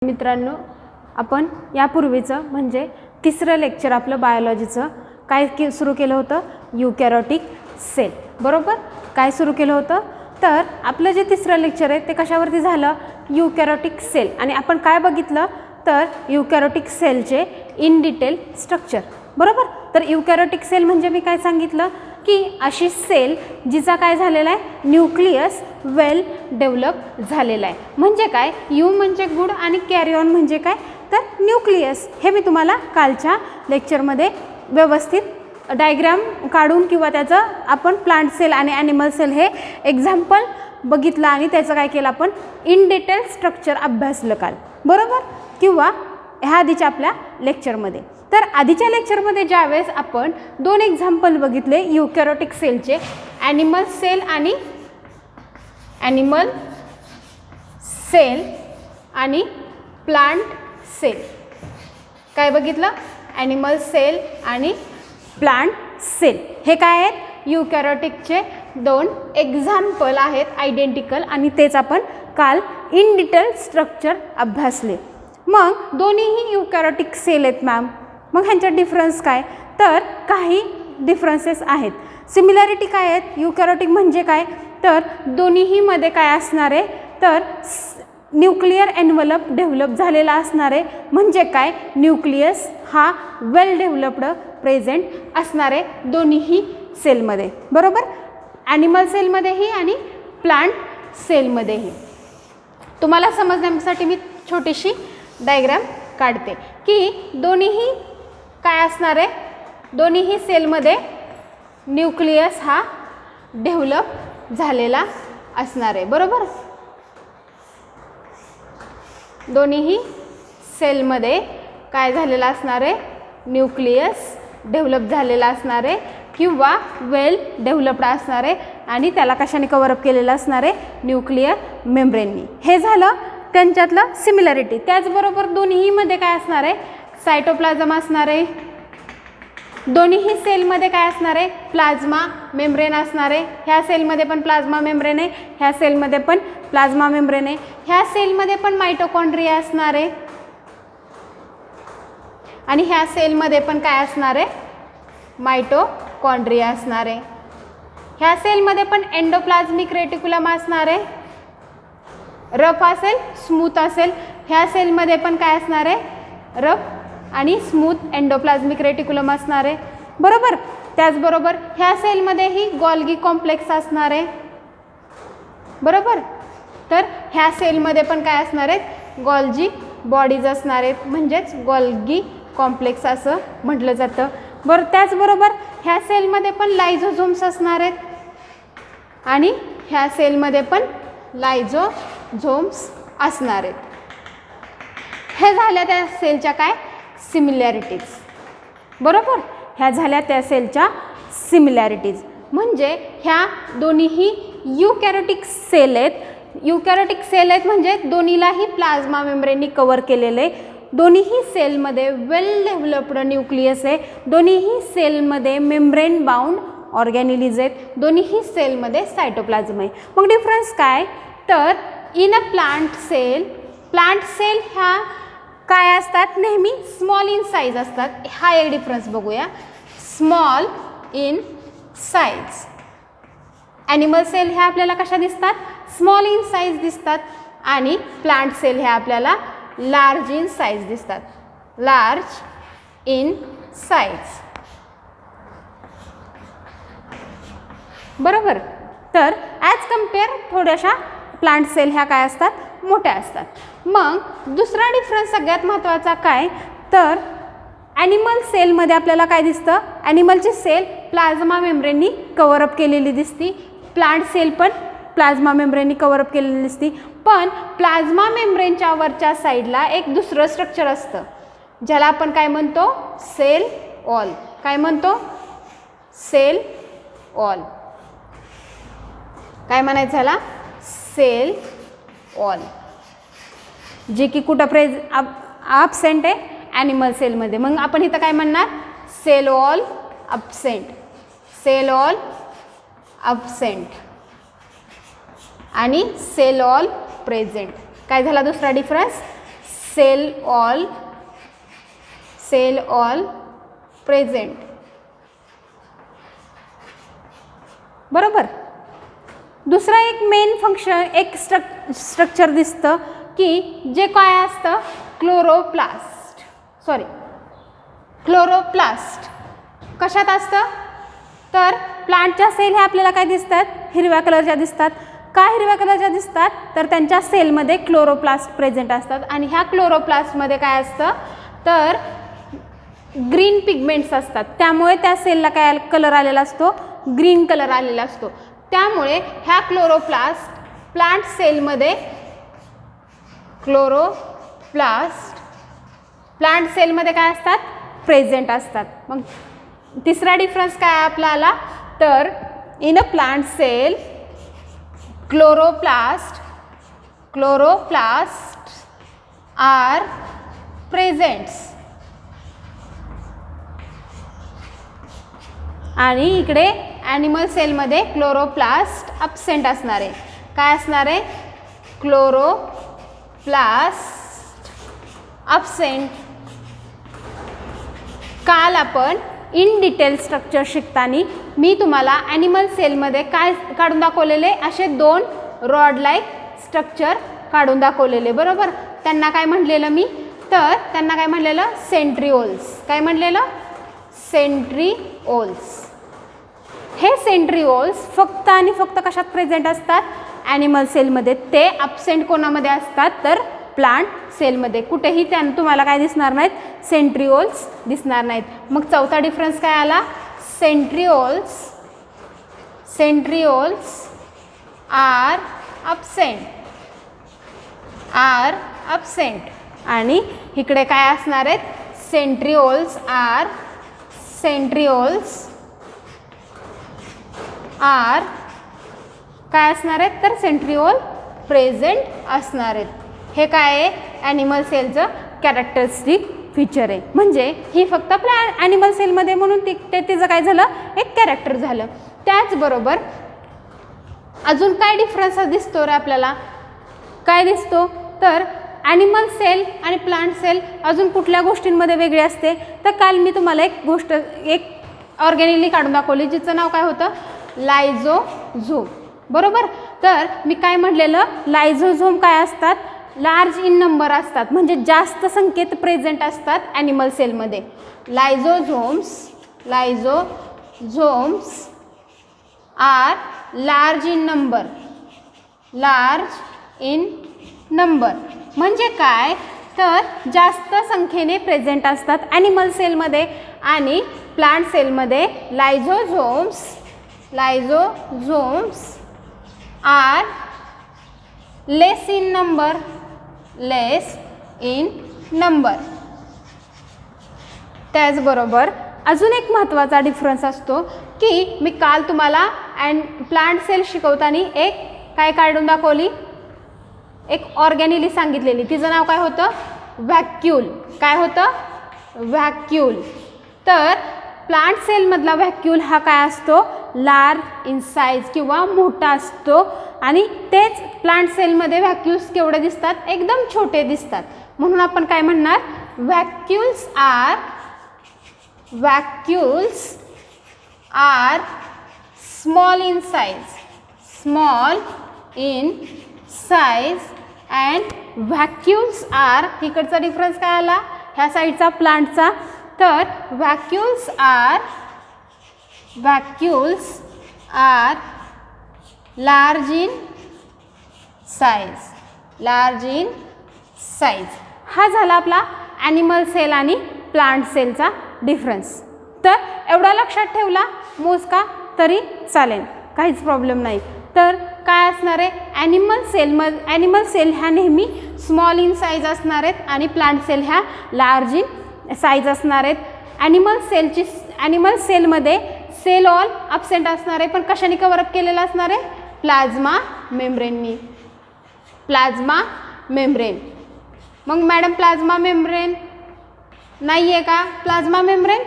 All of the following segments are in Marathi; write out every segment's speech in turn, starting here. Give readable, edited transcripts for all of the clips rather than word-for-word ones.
मित्रांनो, आपण यापूर्वीचं म्हणजे तिसरं लेक्चर आपलं बायोलॉजीचं काय सुरू केलं होतं? यूकॅरियोटिक सेल. बरोबर. काय सुरू केलं होतं? तर आपलं जे तिसरं लेक्चर आहे ते कशावरती झालं? यूकॅरियोटिक सेल. आणि आपण काय बघितलं? तर यूकॅरियोटिक सेलचे इन डिटेल स्ट्रक्चर. बरोबर. तर यूकॅरियोटिक सेल म्हणजे मी काय सांगितलं की अशी सेल जिचा काय झालेला आहे? न्यूक्लियस वेल डेव्हलप झालेला आहे. म्हणजे काय? यू म्हणजे गुड आणि कॅरी ऑन म्हणजे काय? तर न्यूक्लियस. हे मी तुम्हाला कालच्या लेक्चरमध्ये व्यवस्थित डायग्राम काढून किंवा त्याचं आपण प्लांट सेल आणि ॲनिमल सेल हे एक्झाम्पल बघितलं आणि त्याचं काय केलं आपण? इन डिटेल स्ट्रक्चर अभ्यासलं काल. बरोबर. किंवा ह्या आधीच्या आपल्या लेक्चरमध्ये. तर आधीच्या लेक्चरमध्ये ज्यावेळेस आपण दोन एक्झाम्पल बघितले यूकॅरियोटिक सेलचे, ॲनिमल सेल आणि प्लांट सेल. काय बघितलं? ॲनिमल सेल आणि प्लांट सेल हे काय आहेत? यूकॅरियोटिकचे दोन एक्झाम्पल आहेत आयडेंटिकल, आणि तेच आपण काल इन डिटेल स्ट्रक्चर अभ्यासले. मग दोन्हीही यूकॅरियोटिक सेल आहेत मॅम. मग ह्यांच्यात डिफरन्स काय? तर काही डिफरन्सेस आहेत. सिमिलॅरिटी काय आहेत? यूकॅरियोटिक म्हणजे काय? तर दोन्हीमध्ये काय असणार आहे? तर न्यूक्लियर एन्व्हलप डेव्हलप झालेला असणार आहे. म्हणजे काय? न्यूक्लियस हा वेल डेव्हलप्ड प्रेझेंट असणार आहे दोन्हीही सेलमध्ये. बरोबर. ॲनिमल सेलमध्येही आणि प्लांट सेलमध्येही. तुम्हाला समजण्यासाठी मी छोटीशी डायग्राम काढते की दोन्हीही काय असणार आहे? दोन्हीही सेलमध्ये न्यूक्लियस हा डेव्हलप झालेला असणार आहे. बरोबर. दोन्हीही सेलमध्ये काय झालेला असणार आहे? न्यूक्लियस डेव्हलप झालेला असणार आहे किंवा वेल डेव्हलप्ड असणार आहे आणि त्याला कशाने कव्हरअप केलेलं असणार आहे? न्यूक्लियर मेम्ब्रेननी. हे झालं त्यांच्यातलं सिमिलॅरिटी. त्याचबरोबर दोन्हीमध्ये काय असणार आहे? सायटोप्लाझम असणार आहे. दोन्हीही सेलमध्ये काय असणार आहे? प्लाझ्मा मेम्ब्रेन असणार आहे. ह्या सेलमध्ये पण प्लाझ्मा मेम्ब्रेन आहे, ह्या सेलमध्ये पण प्लाझ्मा मेम्ब्रेन आहे. ह्या सेलमध्ये पण मायटोकॉन्ड्रिया असणार आहे आणि ह्या सेलमध्ये पण काय असणार आहे? मायटोकॉन्ड्रिया असणार आहे. ह्या सेलमध्ये पण एंडोप्लाझमिक रेटिक्युलम असणार आहे. रफ असेल, स्मूथ असेल. ह्या सेलमध्ये पण काय असणार आहे? रफ आणि स्मूथ एंडोप्लाझमिक रेटिक्युलम असणार आहे. बरोबर. त्याचबरोबर ह्या सेलमध्येही गॉल्गी कॉम्प्लेक्स असणार आहे. बरोबर. तर ह्या सेलमध्ये पण काय असणार आहेत? गॉल्जी बॉडीज असणार आहेत, म्हणजेच गॉल्गी कॉम्प्लेक्स असं म्हटलं जातं. बरं. त्याचबरोबर ह्या सेलमध्ये पण लायझोझोम्स असणार आहेत आणि ह्या सेलमध्ये पण लायझोझोम्स असणार आहेत. हे झाल्या त्या सेलच्या काय? सिमिलॅरिटीज. बरोबर. ह्या झाल्या त्या सेलच्या सिमिलॅरिटीज. म्हणजे ह्या दोन्हीही यूकॅरियोटिक सेल आहेत. यूकॅरियोटिक सेल आहेत म्हणजे दोन्हीलाही प्लाझ्मा मेम्ब्रेननी कव्हर केलेले. दोन्हीही सेलमध्ये वेल डेव्हलप्ड न्यूक्लियस आहे. दोन्हीही सेलमध्ये मेम्ब्रेन बाउंड ऑर्गॅनिलीज आहेत. दोन्हीही सेलमध्ये सायटोप्लाझम आहे. मग डिफरन्स काय? तर इन अ प्लांट सेल ह्या काय असतात? नेहमी स्मॉल इन साईज असतात. हा एक डिफरन्स बघूया. Small in size. Animal cell ह्या आपल्याला कशा दिसतात? स्मॉल इन साईज दिसतात आणि प्लांट सेल ह्या आपल्याला लार्ज इन साईज दिसतात. Large in size. बरोबर. तर ॲज कम्पेअर थोड्याशा प्लांट सेल ह्या काय असतात? मोठ्या असतात. मग दुसरा डिफरन्स सगळ्यात महत्त्वाचा काय? तर ॲनिमल सेलमध्ये आपल्याला काय दिसतं? ॲनिमलची सेल प्लाझ्मा मेम्ब्रेननी कव्हरअप केलेली दिसती. प्लांट सेल पण प्लाझ्मा मेम्ब्रेननी कव्हरअप केलेली दिसती. पण प्लाझ्मा मेम्ब्रेनच्या वरच्या साईडला एक दुसरं स्ट्रक्चर असतं ज्याला आपण काय म्हणतो? Cell wall. काय म्हणतो? Cell wall. काय म्हणायचं ह्याला? Cell wall. जे की कुठं ॲबसेंट आहे? ॲनिमल सेलमध्ये. मग आपण इथं काय म्हणणार? Cell wall absent. Cell wall absent आणि सेल वॉल प्रेझेंट. काय झाला दुसरा डिफरन्स? Sale all present. बरोबर. दुसरा एक मेन फंक्शन, एक स्ट्रक्चर दिसतं की जे काय असतं, क्लोरोप्लास्ट कशात असतं, तर प्लांटच्या सेल ह्या आपल्याला काय दिसतात, हिरव्या कलरच्या दिसतात. का हिरव्या कलरच्या दिसतात, तर त्यांच्या सेलमध्ये क्लोरोप्लास्ट प्रेझेंट असतात आणि ह्या क्लोरोप्लास्टमध्ये काय असतं, तर ग्रीन पिगमेंट्स असतात. त्यामुळे त्या सेलला काय कलर आलेला असतो, ग्रीन कलर आलेला असतो. त्यामुळे ह्या प्लांट सेलमध्ये प्लांट सेलमध्ये काय असतात, प्रेझेंट असतात. मग तिसरा डिफरन्स काय आपल्याला, तर in a plant cell chloroplast are presents आणि इकडे ॲनिमल सेलमध्ये क्लोरोप्लास्ट अब्सेंट असणार आहे. काय असणार आहे, क्लोरोप्लास्ट अब्सेंट. काल आपण इन डिटेल स्ट्रक्चर शिकताना मी तुम्हाला ॲनिमल सेलमध्ये काय काढून दाखवलेले, असे 2 रॉड लाईक स्ट्रक्चर काढून दाखवलेले. बरोबर. त्यांना काय म्हटलेलं मी, तर त्यांना काय म्हटलेलं, सेंट्रिओल्स. काय म्हटलेलं, सेंट्रिओल्स. हे सेंट्रिओल्स फक्त आणि फक्त कशात प्रेझेंट असतात, ॲनिमल सेलमध्ये. ते अब्सेंट कोणामध्ये असतात, तर प्लांट सेलमध्ये. कुठेही तुम्हाला काय दिसणार नाहीत, सेंट्रिओल्स दिसणार नाहीत. मग चौथा डिफरन्स काय आला, सेंट्रिओल्स आर अब्सेंट आणि इकडे काय असणार आहेत, सेंट्रिओल्स आर काय असणार आहेत, तर सेंट्रिओल प्रेझेंट असणार आहेत. हे काय आहे, ॲनिमल सेलचं कॅरेक्टरिस्टिक फीचर आहे. म्हणजे ही फक्त आपल्या ॲनिमल सेलमध्ये म्हणून तिचं काय झालं, एक कॅरेक्टर झालं. त्याचबरोबर अजून काय डिफरन्स दिसतो रे आपल्याला, काय दिसतो, तर ॲनिमल सेल आणि प्लांट सेल अजून कुठल्या गोष्टींमध्ये वेगळी असते, तर काल मी तुम्हाला एक ऑर्गॅनिली काढून दाखवली जिचं नाव काय होतं, लायझोझोम. बरोबर. तर मी काय म्हटलेलं, लायझोझोम काय असतात, लार्ज इन नंबर असतात, म्हणजे जास्त संख्येत प्रेझेंट असतात ॲनिमल सेलमध्ये. लायझोझोम्स आर लार्ज इन नंबर. म्हणजे काय, तर जास्त संख्येने प्रेझेंट असतात ॲनिमल सेलमध्ये. आणि प्लांट सेलमध्ये लायझोझोम्स आर लेस इन नंबर. त्याचबरोबर अजून एक महत्त्वाचा डिफरन्स असतो की मी काल तुम्हाला प्लांट सेल शिकवताना एक काय काढून दाखवली, एक ऑर्गॅनिली सांगितलेली, तिचं नाव काय होतं, व्हॅक्यूल. काय होतं, व्हॅक्यूल. तर प्लांट सेलमधला व्हॅक्यूल हा काय असतो, लार्ज इन साईज किंवा मोठा असतो. आणि तेच प्लांट सेलमध्ये व्हॅक्यूल्स केवढे दिसतात, एकदम छोटे दिसतात. म्हणून आपण काय म्हणणार, vacuoles are small in size and vacuoles are, इकडचा डिफरन्स काय आला ह्या साईडचा प्लांटचा, तर vacuoles are large in size. हा झाला आपला ॲनिमल सेल आणि प्लांट सेलचा डिफरन्स. तर एवढा लक्षात ठेवला मोजका तरी चालेल, काहीच प्रॉब्लेम नाही. तर काय असणार आहे, ॲनिमल सेल ह्या नेहमी स्मॉल इन साईज असणार आहेत आणि प्लांट सेल ह्या लार्ज इन साईज असणार आहेत. ॲनिमल सेलमध्ये सेल ऑल अब्सेंट असणार आहे, पण कशाने कव्हरअप केलेलं असणार आहे, प्लाझ्मा मेम्ब्रेन. मग मॅडम प्लाझ्मा मेम्ब्रेन नाही आहे का, प्लाझ्मा मेम्ब्रेन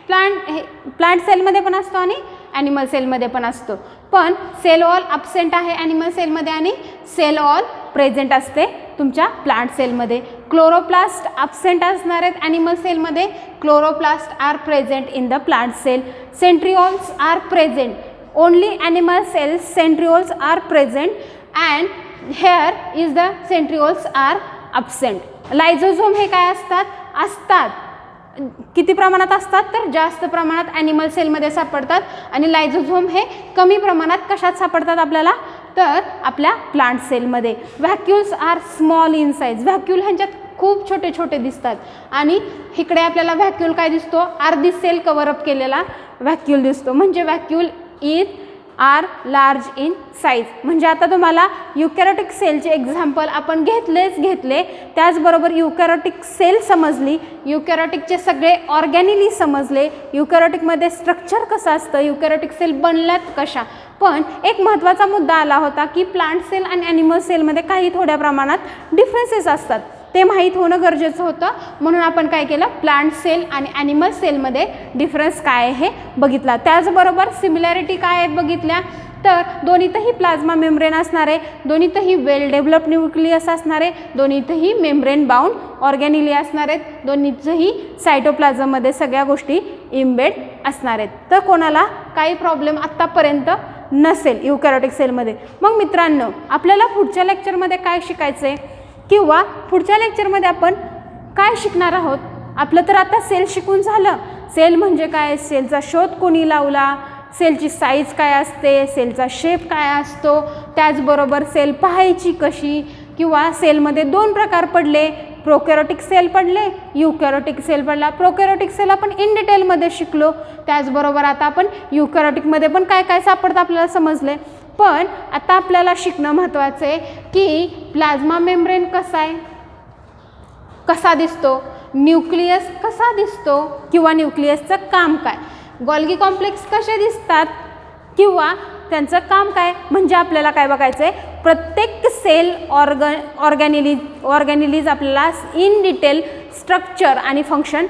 प्लांट सेलमध्ये पण असतो आणि ॲनिमल सेलमध्ये पण असतो. पण सेल ऑल अब्सेंट आहे ॲनिमल सेलमध्ये आणि सेल ऑल प्रेझेंट असते तुमच्या प्लांट सेलमध्ये. क्लोरोप्लास्ट ॲब्सेंट असणार आहेत ॲनिमल सेलमध्ये, chloroplast are present in the plant cell, centrioles are present, only animal cells centrioles are present and here is the centrioles are absent. Lysosome हे काय असतात, किती प्रमाणात असतात तर जास्त प्रमाणात ॲनिमल सेलमध्ये सापडतात आणि लायझोझोम हे कमी प्रमाणात कशात सापडतात आपल्याला तर आपल्या प्लांट सेलमध्ये. व्हॅक्युल्स आर स्मॉल इन साईज, व्हॅक्यूल ह्यांच्यात खूप छोटे छोटे दिसतात आणि इकडे आपल्याला व्हॅक्यूल काय दिसतो, अर्धी सेल कव्हरअप केलेला व्हॅक्यूल दिसतो, म्हणजे vacuole is are large in size. म्हणजे आता तुम्हाला युकॅरियोटिक सेलचे एक्झाम्पल आपण घेतले, त्याचबरोबर युकॅरियोटिक सेल समजली, युकॅरियोटिकचे सगळे ऑर्गॅनिली समजले, युकॅरियोटिकमध्ये स्ट्रक्चर कसं असतं, युकॅरियोटिक सेल बनल्यात कशा. पण एक महत्त्वाचा मुद्दा आला होता की प्लांट सेल आणि ॲनिमल सेलमध्ये काही थोड्या प्रमाणात डिफरन्सेस असतात, ते माहीत होणं गरजेचं होतं. म्हणून आपण काय केलं, प्लांट सेल आणि ॲनिमल सेलमध्ये डिफरन्स काय आहे हे बघितला. त्याचबरोबर सिमिलॅरिटी काय आहेत बघितल्या तर दोन्हीतही प्लाझ्मा मेम्ब्रेन असणार आहे, दोन्हीतही वेल डेव्हलप न्यूक्लियस असणार आहे, दोन्हीतही मेम्ब्रेन बाउंड ऑर्गॅनिली असणार आहेत, दोन्हीचंही सायटोप्लाझममध्ये सगळ्या गोष्टी इम्बेड असणार आहेत. तर कोणाला काही प्रॉब्लेम आत्तापर्यंत नसेल युकॅरियोटिक सेलमध्ये. मग मित्रांनो आपल्याला पुढच्या लेक्चरमध्ये काय शिकायचं आहे किंवा पुढच्या लेक्चरमध्ये आपण काय शिकणार आहोत. आपलं तर आता सेल शिकून झालं, सेल म्हणजे काय, सेलचा शोध कोणी लावला, सेलची साईज काय असते, सेलचा शेप काय असतो, त्याचबरोबर सेल पाहायची कशी, किंवा सेलमध्ये दोन प्रकार पडले, प्रोकॅरियोटिक सेल पडले, युकॅरियोटिक सेल पडला. प्रोकॅरियोटिक सेल आपण इन डिटेलमध्ये शिकलो, त्याचबरोबर आता आपण युकॅरियोटिकमध्ये पण काय काय सापडतं आपल्याला समजले. पण आता आपल्याला शिकणं महत्त्वाचं आहे की प्लाझ्मा मेम्ब्रेन कसा आहे, कसा दिसतो, न्यूक्लियस कसा दिसतो किंवा न्यूक्लियसचं काम काय, गॉल्गी कॉम्प्लेक्स कसे दिसतात किंवा त्यांचं काम काय. म्हणजे आपल्याला काय बघायचं आहे, प्रत्येक सेल ऑर्गॅनिलीज आपल्याला इन डिटेल स्ट्रक्चर आणि फंक्शन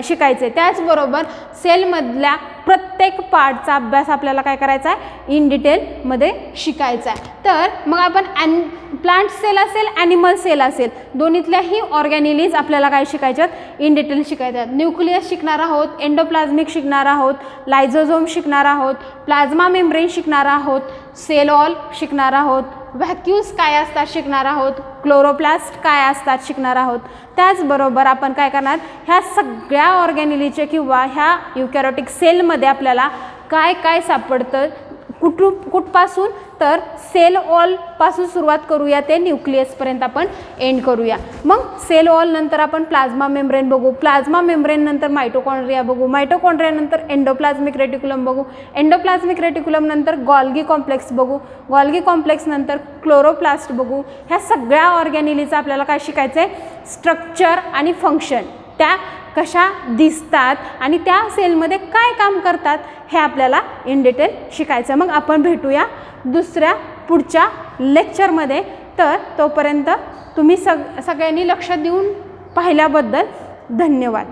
शिकायचे. त्याचबरोबर सेलमधल्या प्रत्येक पार्टचा अभ्यास आपल्याला काय करायचा आहे, इन डिटेलमध्ये शिकायचा आहे. तर मग आपण प्लांट सेल असेल ॲनिमल सेल असेल दोन्हीतल्याही ऑर्गॅनिलीज आपल्याला काय शिकायच्यात, इन डिटेल शिकायच्यात. न्यूक्लियस शिकणार आहोत, एंडोप्लाझमिक शिकणार आहोत, लायझोझोम शिकणार आहोत, प्लाझ्मा मेम्ब्रेन शिकणार आहोत, सेल वॉल शिकणार आहोत, व्हॅक्यूल्स काय असतात शिकणार आहोत, क्लोरोप्लास्ट काय असतात शिकणार आहोत. त्याचबरोबर आपण काय करणार, ह्या सगळ्या ऑर्गॅनिलीचे किंवा ह्या युकॅरियोटिक सेलमध्ये आपल्याला काय काय सापडतं, कुठपासून तर सेल वॉलपासून सुरुवात करूया ते न्यूक्लियसपर्यंत आपण एंड करूया. मग सेल वॉल नंतर आपण प्लाझ्मा मेम्ब्रेन बघू, प्लाझ्मा मेम्ब्रेन नंतर मायटोकॉन्ड्रिया बघू, मायटोकॉन्ड्रिया नंतर एंडोप्लाझमिक रेटिक्युलम बघू, एंडोप्लाझमिक रेटिक्युलम नंतर गॉल्गी कॉम्प्लेक्स बघू, गॉल्गी कॉम्प्लेक्स नंतर क्लोरोप्लास्ट बघू. ह्या सगळ्या ऑर्गॅनिलीचं आपल्याला काय शिकायचं आहे, स्ट्रक्चर आणि फंक्शन, त्या कशा दिसतात आणि त्या सेलमध्ये काय काम करतात हे आपल्याला इन डिटेल शिकायचं. मग आपण भेटूया दुसऱ्या पुढच्या लेक्चरमध्ये. तर तोपर्यंत तुम्ही सगळ्यांनी लक्ष देऊन पाहिल्याबद्दल धन्यवाद.